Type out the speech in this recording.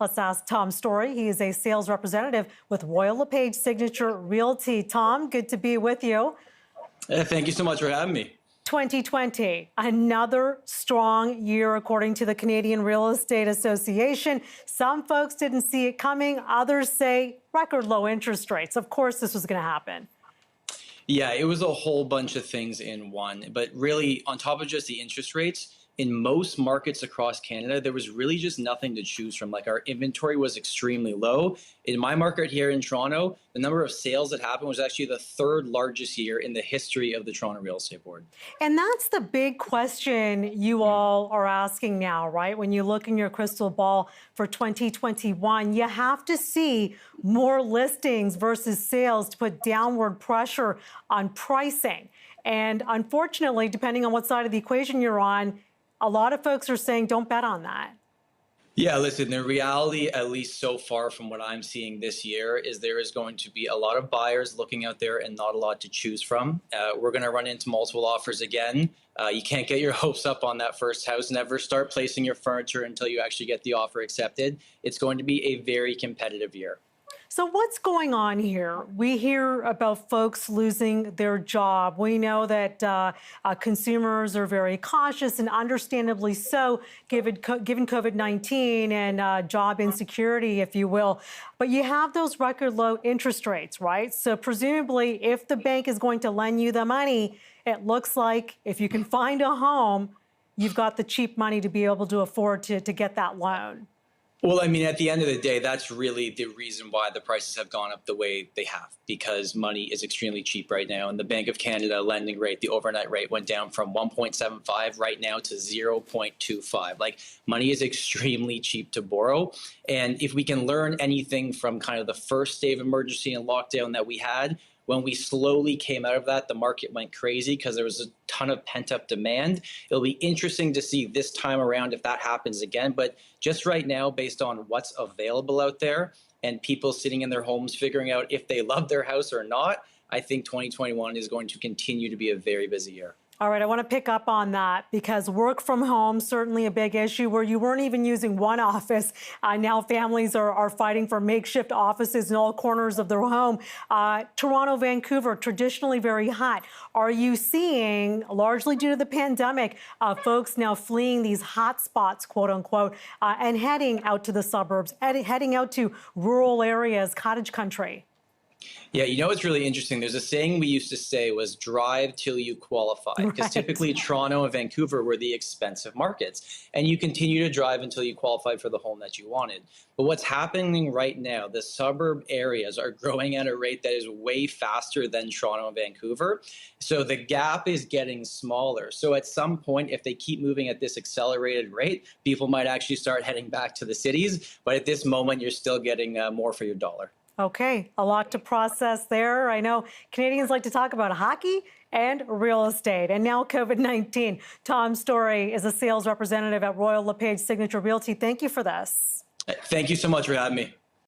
Let's ask Tom Story. He is a sales representative with Royal LePage Signature Realty. Tom, good to be with you. Thank you so much for having me. 2020, another strong year according to the Canadian Real Estate Association. Some folks didn't see it coming. Others say record low interest rates. Of course, this was going to happen. Yeah, it was a whole bunch of things in one. But really, on top of just the interest rates, in most markets across Canada, there was really just nothing to choose from. Like, our inventory was extremely low. In my market here in Toronto, the number of sales that happened was actually the third largest year in the history of the Toronto Real Estate Board. And that's the big question you all are asking now, right? When you look in your crystal ball for 2021, you have to see more listings versus sales to put downward pressure on pricing. And unfortunately, depending on what side of the equation you're on, a lot of folks are saying don't bet on that. Yeah, listen, the reality, at least so far from what I'm seeing this year, is there is going to be a lot of buyers looking out there and not a lot to choose from. We're going to run into multiple offers again. You can't get your hopes up on that first house. Never start placing your furniture until you actually get the offer accepted. It's going to be a very competitive year. So what's going on here? We hear about folks losing their job. We know that consumers are very cautious, and understandably so, given COVID-19 and job insecurity, if you will. But you have those record low interest rates, right? So presumably, if the bank is going to lend you the money, it looks like if you can find a home, you've got the cheap money to be able to afford to get that loan. Well, I mean, at the end of the day, that's really the reason why the prices have gone up the way they have, because money is extremely cheap right now. And the Bank of Canada lending rate, the overnight rate, went down from 1.75 right now to 0.25. Like, money is extremely cheap to borrow. And if we can learn anything from kind of the first day of emergency and lockdown that we had, when we slowly came out of that, the market went crazy because there was a ton of pent-up demand. It'll be interesting to see this time around if that happens again. But just right now, based on what's available out there and people sitting in their homes figuring out if they love their house or not, I think 2021 is going to continue to be a very busy year. All right, I want to pick up on that because work from home, certainly a big issue where you weren't even using one office. Now families are fighting for makeshift offices in all corners of their home. Toronto, Vancouver, traditionally very hot. Are you seeing, largely due to the pandemic, folks now fleeing these hot spots, quote unquote, and heading out to the suburbs, heading out to rural areas, cottage country? Yeah, you know what's really interesting? There's a saying we used to say was drive till you qualify, because typically Toronto and Vancouver were the expensive markets, and you continue to drive until you qualify for the home that you wanted. But what's happening right now, the suburb areas are growing at a rate that is way faster than Toronto and Vancouver. So the gap is getting smaller. So at some point, if they keep moving at this accelerated rate, people might actually start heading back to the cities. But at this moment, you're still getting more for your dollar. Okay, a lot to process there. I know Canadians like to talk about hockey and real estate, and now COVID-19. Tom Story is a sales representative at Royal LePage Signature Realty. Thank you for this. Thank you so much for having me.